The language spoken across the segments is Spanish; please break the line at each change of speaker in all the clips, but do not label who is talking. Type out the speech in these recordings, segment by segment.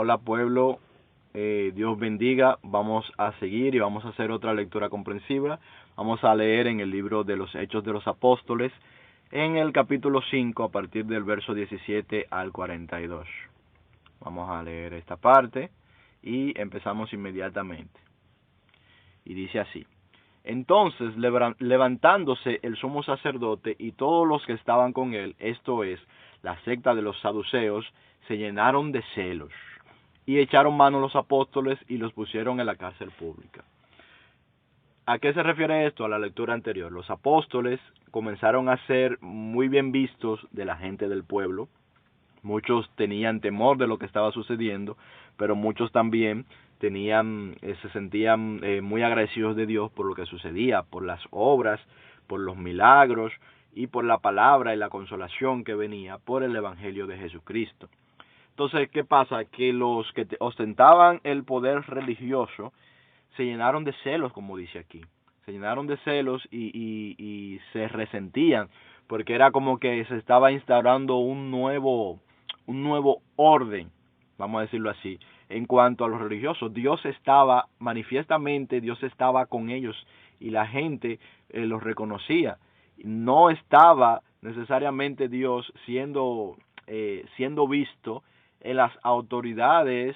Hola pueblo, Dios bendiga. Vamos a seguir y vamos a hacer otra lectura comprensiva. Vamos a leer en el libro de los Hechos de los Apóstoles, en el capítulo 5, a partir del verso 17 al 42. Vamos a leer esta parte y empezamos inmediatamente. Y dice así: Entonces, levantándose el sumo sacerdote y todos los que estaban con él, esto es, la secta de los saduceos, se llenaron de celos y echaron mano a los apóstoles y los pusieron en la cárcel pública. ¿A qué se refiere esto? A la lectura anterior. Los apóstoles comenzaron a ser muy bien vistos de la gente del pueblo. Muchos tenían temor de lo que estaba sucediendo, pero muchos también se sentían muy agradecidos de Dios por lo que sucedía, por las obras, por los milagros y por la palabra y la consolación que venía por el Evangelio de Jesucristo. Entonces, ¿qué pasa? Que los que ostentaban el poder religioso se llenaron de celos, como dice aquí. Se llenaron de celos y se resentían, porque era como que se estaba instaurando un nuevo orden, vamos a decirlo así, en cuanto a los religiosos. Manifiestamente Dios estaba con ellos y la gente los reconocía. No estaba necesariamente Dios siendo visto en las autoridades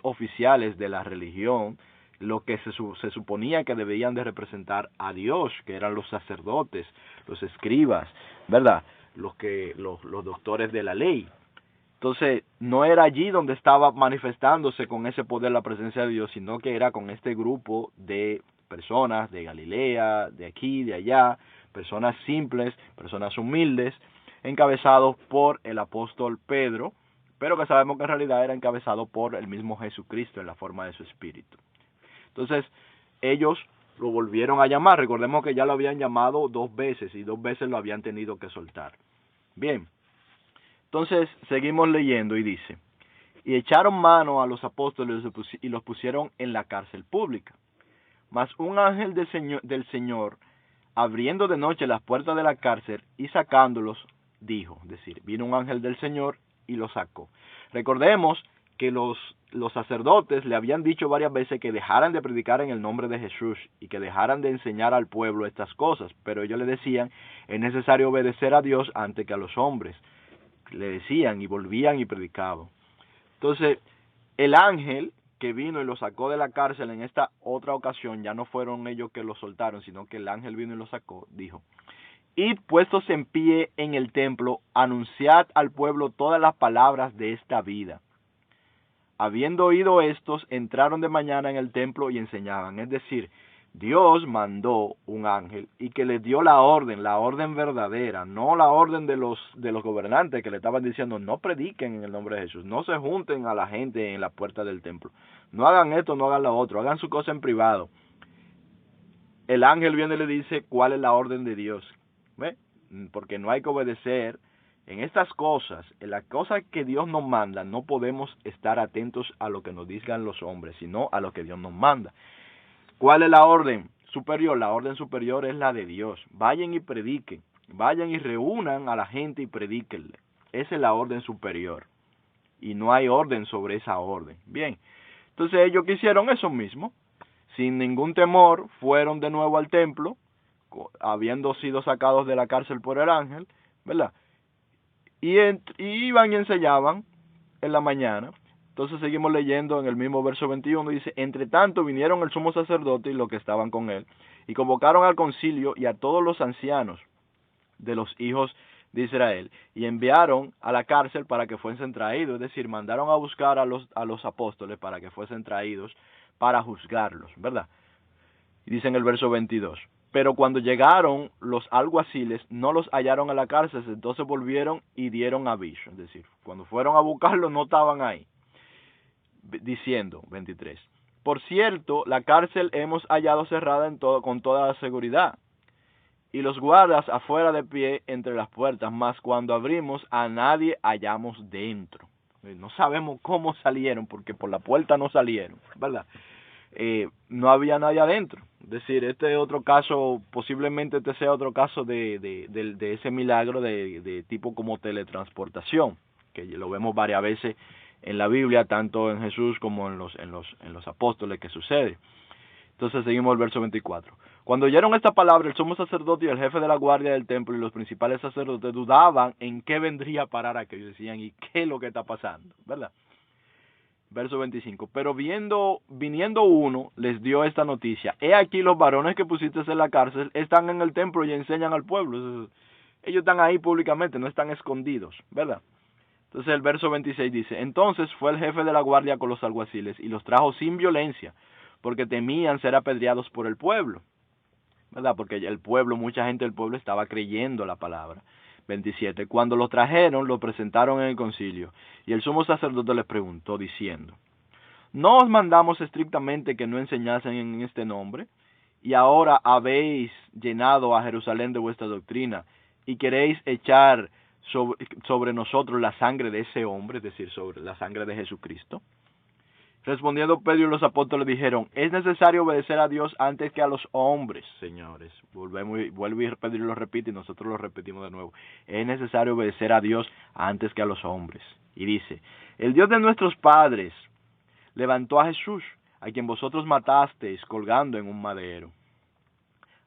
oficiales de la religión, lo que se suponía que debían de representar a Dios, que eran los sacerdotes, los escribas, ¿verdad? Los doctores de la ley. Entonces, no era allí donde estaba manifestándose con ese poder la presencia de Dios, sino que era con este grupo de personas de Galilea, de aquí, de allá, personas simples, personas humildes, encabezados por el apóstol Pedro, pero que sabemos que en realidad era encabezado por el mismo Jesucristo en la forma de su espíritu. Entonces, ellos lo volvieron a llamar. Recordemos que ya lo habían llamado 2 veces y 2 veces lo habían tenido que soltar. Bien, entonces seguimos leyendo y dice: y echaron mano a los apóstoles y los pusieron en la cárcel pública. Mas un ángel del Señor, abriendo de noche las puertas de la cárcel y sacándolos, dijo, es decir, vino un ángel del Señor y los sacó. Recordemos que los sacerdotes le habían dicho varias veces que dejaran de predicar en el nombre de Jesús y que dejaran de enseñar al pueblo estas cosas, pero ellos le decían, es necesario obedecer a Dios antes que a los hombres. Le decían y volvían y predicaban. Entonces, el ángel que vino y lo sacó de la cárcel en esta otra ocasión, ya no fueron ellos que lo soltaron, sino que el ángel vino y lo sacó, dijo: id puestos en pie en el templo, anunciad al pueblo todas las palabras de esta vida. Habiendo oído estos, entraron de mañana en el templo y enseñaban. Es decir, Dios mandó un ángel y que les dio la orden verdadera, no la orden de los gobernantes que le estaban diciendo no prediquen en el nombre de Jesús, no se junten a la gente en la puerta del templo, no hagan esto, no hagan lo otro, hagan su cosa en privado. El ángel viene y le dice cuál es la orden de Dios, ¿ve? Porque no hay que obedecer en estas cosas, en las cosas que Dios nos manda. No podemos estar atentos a lo que nos digan los hombres, sino a lo que Dios nos manda. ¿Cuál es la orden superior? La orden superior es la de Dios. Vayan y prediquen, vayan y reúnan a la gente y predíquenle. Esa es la orden superior y no hay orden sobre esa orden. Bien, entonces ellos quisieron eso mismo. Sin ningún temor fueron de nuevo al templo, habiendo sido sacados de la cárcel por el ángel, ¿verdad? Y iban y enseñaban en la mañana. Entonces seguimos leyendo en el mismo verso 21, dice: entre tanto vinieron el sumo sacerdote y los que estaban con él, y convocaron al concilio y a todos los ancianos de los hijos de Israel, y enviaron a la cárcel para que fuesen traídos, es decir, mandaron a buscar a los apóstoles para que fuesen traídos para juzgarlos, ¿verdad? Y dice en el verso 22, pero cuando llegaron los alguaciles no los hallaron en la cárcel, entonces volvieron y dieron aviso, es decir, cuando fueron a buscarlos no estaban ahí, diciendo, 23, por cierto, la cárcel hemos hallado cerrada con toda la seguridad, y los guardas afuera de pie entre las puertas, mas cuando abrimos a nadie hallamos dentro. No sabemos cómo salieron, porque por la puerta no salieron, ¿verdad? No había nadie adentro. Es decir, este es otro caso, posiblemente este sea otro caso de ese milagro de tipo como teletransportación, que lo vemos varias veces en la Biblia, tanto en Jesús como en los apóstoles, que sucede. Entonces seguimos el verso 24. Cuando oyeron esta palabra, el sumo sacerdote y el jefe de la guardia del templo y los principales sacerdotes dudaban en qué vendría a parar aquello. Decían, ¿y qué es lo que está pasando? ¿Verdad? Verso 25. Pero viniendo uno, les dio esta noticia. He aquí los varones que pusiste en la cárcel están en el templo y enseñan al pueblo. Ellos están ahí públicamente, no están escondidos, ¿verdad? Entonces el verso 26 dice, entonces fue el jefe de la guardia con los alguaciles y los trajo sin violencia, porque temían ser apedreados por el pueblo, ¿verdad? Porque el pueblo, mucha gente del pueblo estaba creyendo la palabra. 27. Cuando lo trajeron, lo presentaron en el concilio, y el sumo sacerdote les preguntó, diciendo, ¿no os mandamos estrictamente que no enseñasen en este nombre? Y ahora habéis llenado a Jerusalén de vuestra doctrina, y queréis echar sobre nosotros la sangre de ese hombre, es decir, sobre la sangre de Jesucristo. Respondiendo Pedro y los apóstoles dijeron, es necesario obedecer a Dios antes que a los hombres, señores. Vuelvo y Pedro y lo repite y nosotros lo repetimos de nuevo. Es necesario obedecer a Dios antes que a los hombres. Y dice, el Dios de nuestros padres levantó a Jesús, a quien vosotros matasteis colgando en un madero.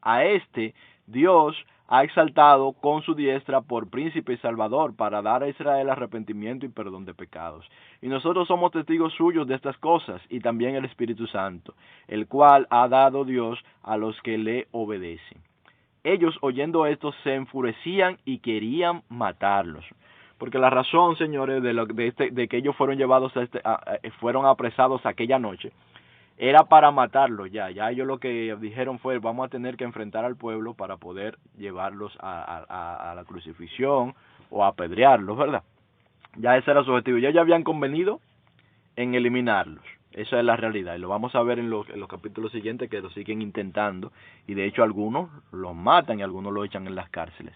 A este Dios ha exaltado con su diestra por príncipe y salvador para dar a Israel arrepentimiento y perdón de pecados. Y nosotros somos testigos suyos de estas cosas, y también el Espíritu Santo, el cual ha dado Dios a los que le obedecen. Ellos, oyendo esto, se enfurecían y querían matarlos. Porque la razón, señores, de que ellos fueron llevados fueron apresados aquella noche, era para matarlos ya ellos lo que dijeron fue, vamos a tener que enfrentar al pueblo para poder llevarlos a la crucifixión o a apedrearlos, ¿verdad? Ya ese era su objetivo, ya habían convenido en eliminarlos, esa es la realidad, y lo vamos a ver en los capítulos siguientes, que lo siguen intentando, y de hecho algunos los matan y algunos los echan en las cárceles.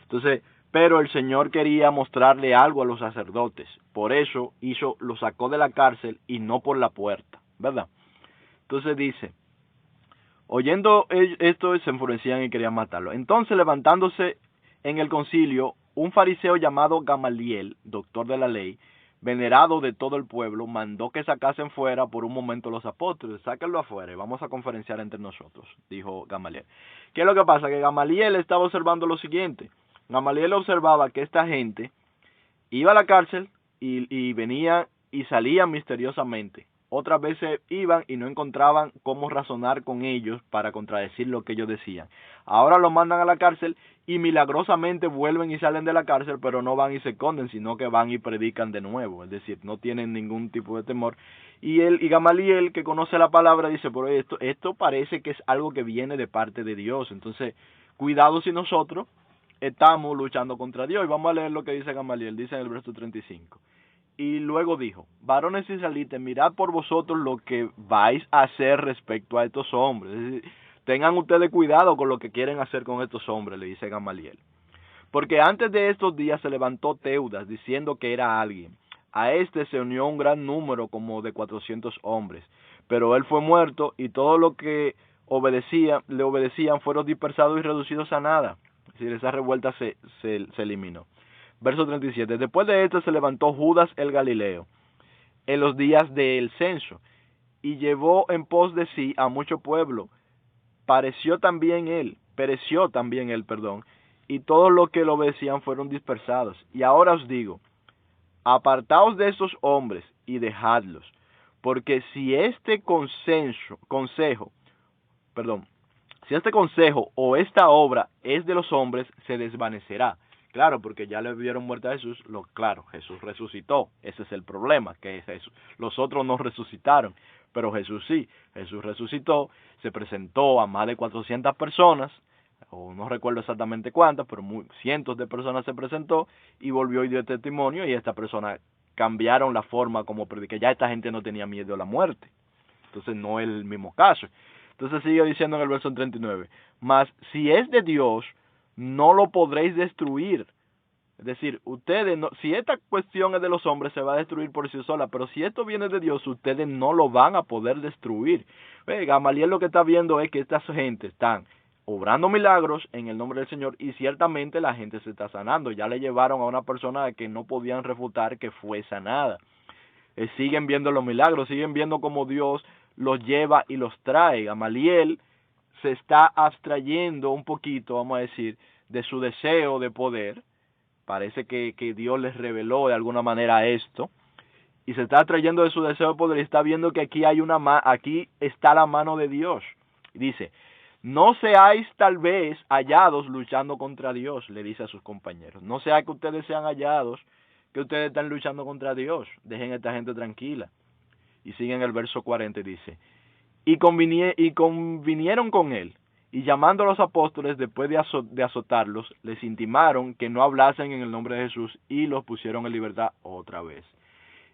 Entonces, pero el Señor quería mostrarle algo a los sacerdotes, por eso lo sacó de la cárcel y no por la puerta, ¿verdad? Entonces dice, oyendo esto se enfurecían y querían matarlo. Entonces, levantándose en el concilio, un fariseo llamado Gamaliel, doctor de la ley, venerado de todo el pueblo, mandó que sacasen fuera por un momento los apóstoles. Sáquenlo afuera y vamos a conferenciar entre nosotros, dijo Gamaliel. ¿Qué es lo que pasa? Que Gamaliel estaba observando lo siguiente. Gamaliel observaba que esta gente iba a la cárcel y venía y salía misteriosamente. Otras veces iban y no encontraban cómo razonar con ellos para contradecir lo que ellos decían. Ahora los mandan a la cárcel y milagrosamente vuelven y salen de la cárcel, pero no van y se esconden, sino que van y predican de nuevo. Es decir, no tienen ningún tipo de temor. Y Gamaliel, que conoce la palabra, dice, pero esto parece que es algo que viene de parte de Dios. Entonces, cuidado si nosotros estamos luchando contra Dios. Y vamos a leer lo que dice Gamaliel, dice en el verso 35. Y luego dijo, varones israelitas, mirad por vosotros lo que vais a hacer respecto a estos hombres. Es decir, tengan ustedes cuidado con lo que quieren hacer con estos hombres, le dice Gamaliel. Porque antes de estos días se levantó Teudas, diciendo que era alguien. A este se unió un gran número, como de 400 hombres. Pero él fue muerto, y todo lo que le obedecían fueron dispersados y reducidos a nada. Es decir, esa revuelta se eliminó. Verso 37. Después de esto se levantó Judas el Galileo en los días del censo y llevó en pos de sí a mucho pueblo. Pereció también él, y todos los que lo obedecían fueron dispersados. Y ahora os digo, apartaos de estos hombres y dejadlos, porque si este consejo o esta obra es de los hombres, se desvanecerá. Claro, porque ya le dieron muerte a Jesús. Jesús resucitó. Ese es el problema, que los otros no resucitaron, pero Jesús sí. Jesús resucitó, se presentó a más de 400 personas, o no recuerdo exactamente cuántas, pero cientos de personas se presentó y volvió y dio testimonio, y estas personas cambiaron la forma como predica. Ya esta gente no tenía miedo a la muerte. Entonces no es el mismo caso. Entonces sigue diciendo en el verso 39, mas si es de Dios, no lo podréis destruir. Es decir, ustedes no, si esta cuestión es de los hombres, se va a destruir por sí sola, pero si esto viene de Dios, ustedes no lo van a poder destruir. Gamaliel lo que está viendo es que estas gente están obrando milagros en el nombre del Señor, y ciertamente la gente se está sanando. Ya le llevaron a una persona que no podían refutar que fue sanada. siguen viendo los milagros, siguen viendo cómo Dios los lleva y los trae. Gamaliel se está abstrayendo un poquito, vamos a decir, de su deseo de poder. Parece que Dios les reveló de alguna manera esto, y se está abstrayendo de su deseo de poder y está viendo que aquí está la mano de Dios. Dice, no seáis tal vez hallados luchando contra Dios, le dice a sus compañeros. No sea que ustedes sean hallados, que ustedes están luchando contra Dios. Dejen a esta gente tranquila. Y sigue en el verso 40 y dice, y convinieron con él, y llamando a los apóstoles después de azotarlos, les intimaron que no hablasen en el nombre de Jesús y los pusieron en libertad otra vez.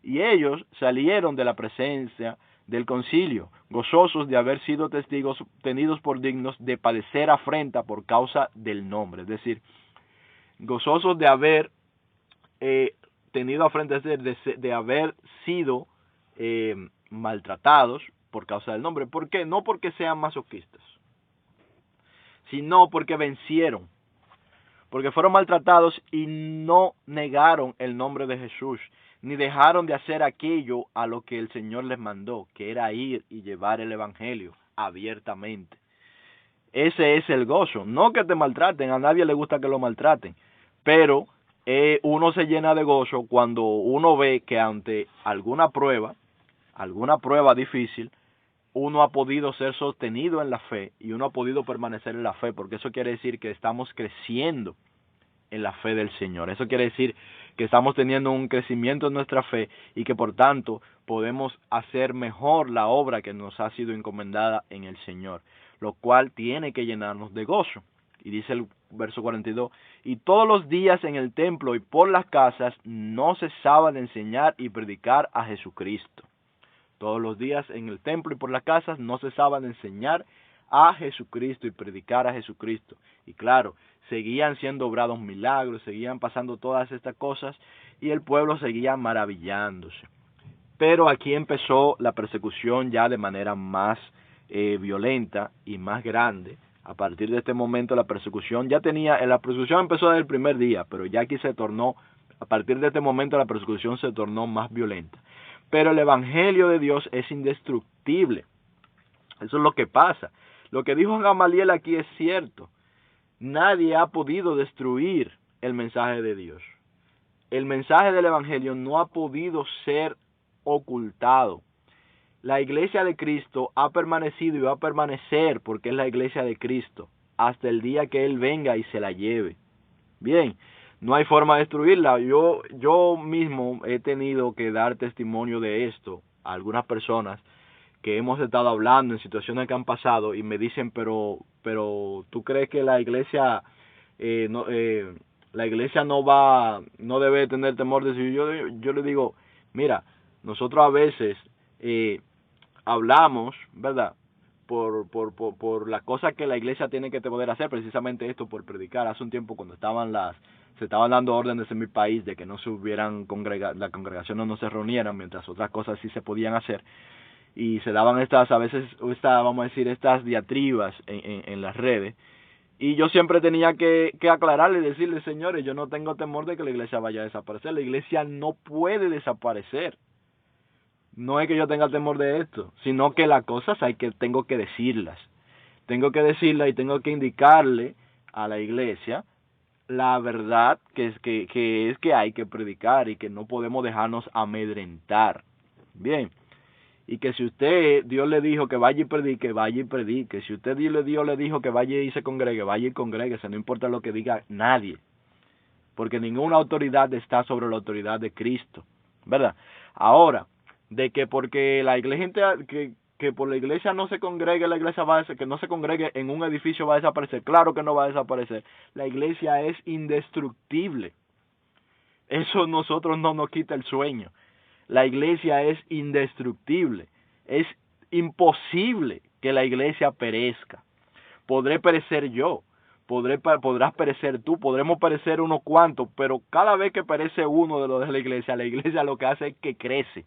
Y ellos salieron de la presencia del concilio, gozosos de haber sido testigos tenidos por dignos de padecer afrenta por causa del nombre. Es decir, gozosos de haber tenido afrenta, es decir, de haber sido maltratados por causa del nombre. ¿Por qué? No porque sean masoquistas, sino porque vencieron, porque fueron maltratados y no negaron el nombre de Jesús, ni dejaron de hacer aquello a lo que el Señor les mandó, que era ir y llevar el evangelio abiertamente. Ese es el gozo, no que te maltraten, a nadie le gusta que lo maltraten, pero uno se llena de gozo cuando uno ve que ante alguna prueba difícil, uno ha podido ser sostenido en la fe y uno ha podido permanecer en la fe, porque eso quiere decir que estamos creciendo en la fe del Señor. Eso quiere decir que estamos teniendo un crecimiento en nuestra fe y que por tanto podemos hacer mejor la obra que nos ha sido encomendada en el Señor, lo cual tiene que llenarnos de gozo. Y dice el verso 42, y todos los días en el templo y por las casas no cesaban de enseñar y predicar a Jesucristo. Todos los días en el templo y por las casas no cesaban de enseñar a Jesucristo y predicar a Jesucristo. Y claro, seguían siendo obrados milagros, seguían pasando todas estas cosas y el pueblo seguía maravillándose. Pero aquí empezó la persecución ya de manera más violenta y más grande. A partir de este momento la persecución empezó desde el primer día, pero ya aquí a partir de este momento la persecución se tornó más violenta. Pero el evangelio de Dios es indestructible. Eso es lo que pasa. Lo que dijo Gamaliel aquí es cierto. Nadie ha podido destruir el mensaje de Dios. El mensaje del evangelio no ha podido ser ocultado. La iglesia de Cristo ha permanecido y va a permanecer porque es la iglesia de Cristo hasta el día que Él venga y se la lleve. Bien, no hay forma de destruirla. Yo mismo he tenido que dar testimonio de esto a algunas personas que hemos estado hablando en situaciones que han pasado y me dicen, pero ¿tú crees que la iglesia no debe tener temor de sí? Yo le digo, mira, nosotros a veces hablamos, ¿verdad? Por las cosas que la iglesia tiene que poder hacer, precisamente esto, por predicar. Hace un tiempo cuando se estaban dando órdenes en mi país de que no se hubieran las congregaciones no se reunieran, mientras otras cosas sí se podían hacer, y se daban estas diatribas en las redes, y yo siempre tenía que aclararle y decirle, señores, yo no tengo temor de que la iglesia vaya a desaparecer. La iglesia no puede desaparecer. No es que yo tenga temor de esto, sino que las cosas tengo que decirlas. Tengo que decirlas y tengo que indicarle a la iglesia la verdad que hay que predicar y que no podemos dejarnos amedrentar. Bien. Y que si Dios le dijo que vaya y predique, vaya y predique. Si Dios le dijo que vaya y se congregue, vaya y congréguese. No importa lo que diga nadie. Porque ninguna autoridad está sobre la autoridad de Cristo, ¿verdad? Ahora, de que porque la iglesia, que por la iglesia no se congregue, que no se congregue en un edificio va a desaparecer. Claro que no va a desaparecer. La iglesia es indestructible. Eso nosotros no nos quita el sueño. La iglesia es indestructible. Es imposible que la iglesia perezca. Podré perecer yo, podrás perecer tú, podremos perecer unos cuantos, pero cada vez que perece uno de los de la iglesia lo que hace es que crece.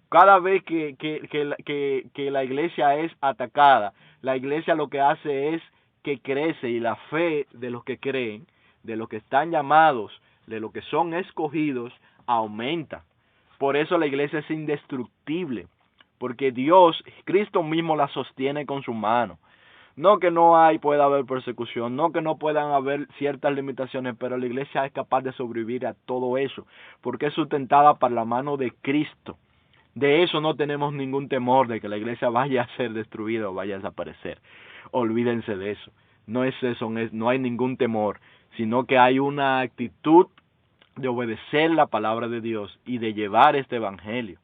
Cada vez que la iglesia es atacada, la iglesia lo que hace es que crece, y la fe de los que creen, de los que están llamados, de los que son escogidos, aumenta. Por eso la iglesia es indestructible, porque Dios, Cristo mismo la sostiene con su mano. No que pueda haber persecución, no que no puedan haber ciertas limitaciones, pero la iglesia es capaz de sobrevivir a todo eso, porque es sustentada por la mano de Cristo. De eso no tenemos ningún temor, de que la iglesia vaya a ser destruida o vaya a desaparecer. Olvídense de eso. No es eso, no hay ningún temor, sino que hay una actitud de obedecer la palabra de Dios y de llevar este evangelio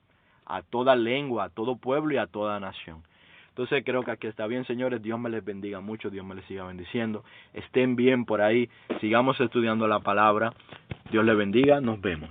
a toda lengua, a todo pueblo y a toda nación. Entonces creo que aquí está bien, señores. Dios me les bendiga mucho, Dios me les siga bendiciendo. Estén bien por ahí, sigamos estudiando la palabra. Dios les bendiga, nos vemos.